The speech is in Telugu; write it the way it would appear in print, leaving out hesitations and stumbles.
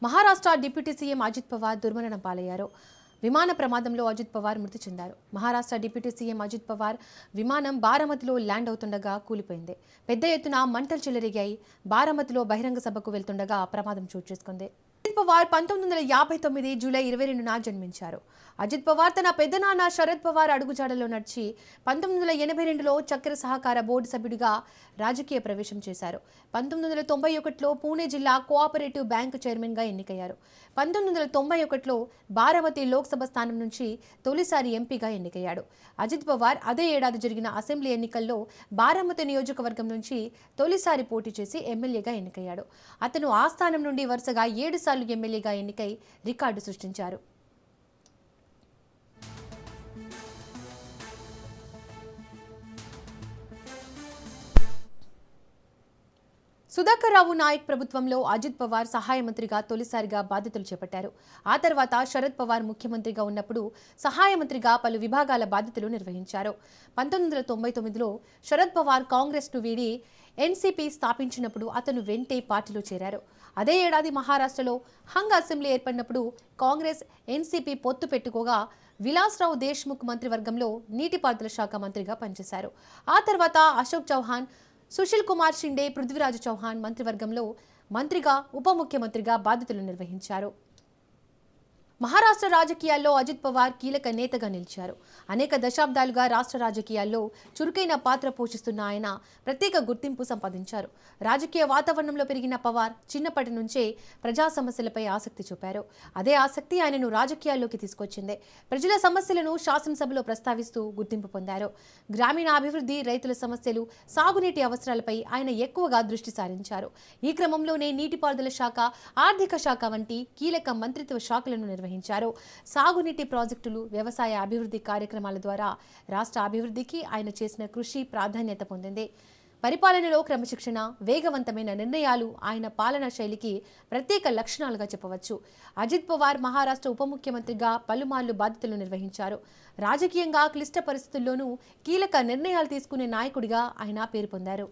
మహారాష్ట్ర డిప్యూటీ సీఎం అజిత్ పవార్ దుర్మరణం పాలయ్యారు. విమాన ప్రమాదంలో అజిత్ పవార్ మృతి చెందారు. మహారాష్ట్ర డిప్యూటీ సీఎం అజిత్ పవార్ విమానం బారామతిలో ల్యాండ్ అవుతుండగా కూలిపోయింది. పెద్ద ఎత్తున మంటలు చెలరేగాయి. బారామతిలో బహిరంగ సభకు వెళ్తుండగా ప్రమాదం చోటు చేసుకుంది. అజిత్ పవార్ 1959 జూలై 22న జన్మించారు. అజిత్ పవార్ తన పెద్దనాన్న శరద్ పవార్ అడుగుజాడలో నడిచి 1982లో చక్కెర సహకార బోర్డు సభ్యుడిగా రాజకీయ ప్రవేశం చేశారు. 1991లో పూణే జిల్లా కోఆపరేటివ్ బ్యాంకు చైర్మన్గా ఎన్నికయ్యారు. 1991లో బారామతి లోక్సభ స్థానం నుంచి తొలిసారి ఎంపీగా ఎన్నికయ్యాడు. అజిత్ పవార్ అదే ఏడాది జరిగిన అసెంబ్లీ ఎన్నికల్లో బారామతి నియోజకవర్గం నుంచి తొలిసారి పోటీ చేసి ఎమ్మెల్యేగా ఎన్నికయ్యాడు. అతను ఆ స్థానం నుండి వరుసగా 7 సార్లు ఎమ్మెల్యేగా ఎన్నికై రికార్డు సృష్టించారు. సుధాకర్ రావు నాయక్ ప్రభుత్వంలో అజిత్ పవార్ సహాయ మంత్రిగా తొలిసారిగా బాధ్యతలు చేపట్టారు. ఆ తర్వాత శరద్ పవార్ ముఖ్యమంత్రిగా ఉన్నప్పుడు సహాయ మంత్రిగా పలు విభాగాల బాధ్యతలు నిర్వహించారు. 1999లో శరద్ పవార్ కాంగ్రెస్ను వీడి ఎన్సీపీ స్థాపించినప్పుడు అతను వెంటే పార్టీలో చేరారు. అదే ఏడాది మహారాష్ట్రలో హంగ్ అసెంబ్లీ ఏర్పడినప్పుడు కాంగ్రెస్ ఎన్సీపీ పొత్తు పెట్టుకోగా విలాస్రావు దేశ్ముఖ్ మంత్రివర్గంలో నీటిపారుదల శాఖ మంత్రిగా పనిచేశారు. ఆ తర్వాత అశోక్ చౌహాన్, సుశీల్ కుమార్ షిండే, పృథ్వీరాజ్ చౌహాన్ మంత్రివర్గంలో మంత్రిగా ఉప ముఖ్యమంత్రిగా బాధ్యతలు నిర్వహించారు. మహారాష్ట్ర రాజకీయాల్లో అజిత్ పవార్ కీలక నేతగా నిలిచారు. అనేక దశాబ్దాలుగా రాష్ట్ర రాజకీయాల్లో చురుకైన పాత్ర పోషిస్తున్న ఆయన ప్రత్యేక గుర్తింపు సంపాదించారు. రాజకీయ వాతావరణంలో పెరిగిన పవార్ చిన్నప్పటి నుంచే ప్రజా సమస్యలపై ఆసక్తి చూపారు. అదే ఆసక్తి ఆయనను రాజకీయాల్లోకి తీసుకొచ్చింది. ప్రజల సమస్యలను శాసనసభలో ప్రస్తావిస్తూ గుర్తింపు పొందారు. గ్రామీణ అభివృద్ధి, రైతుల సమస్యలు, సాగునీటి అవసరాలపై ఆయన ఎక్కువగా దృష్టి సారించారు. ఈ క్రమంలోనే నీటిపారుదల శాఖ, ఆర్థిక శాఖ వంటి కీలక మంత్రిత్వ శాఖలను నిర్వహించారు. సాగునీటి ప్రాజెక్టులు, వ్యవసాయ అభివృద్ధి కార్యక్రమాల ద్వారా రాష్ట్ర అభివృద్ధికి ఆయన చేసిన కృషి ప్రాధాన్యత పొందింది. పరిపాలనలో క్రమశిక్షణ, వేగవంతమైన నిర్ణయాలు ఆయన పాలనా శైలికి ప్రత్యేక లక్షణాలుగా చెప్పవచ్చు. అజిత్ పవార్ మహారాష్ట్ర ఉప ముఖ్యమంత్రిగా పలుమార్లు బాధ్యతలు నిర్వహించారు. రాజకీయంగా క్లిష్ట పరిస్థితుల్లోనూ కీలక నిర్ణయాలు తీసుకునే నాయకుడిగా ఆయన పేరు పొందారు.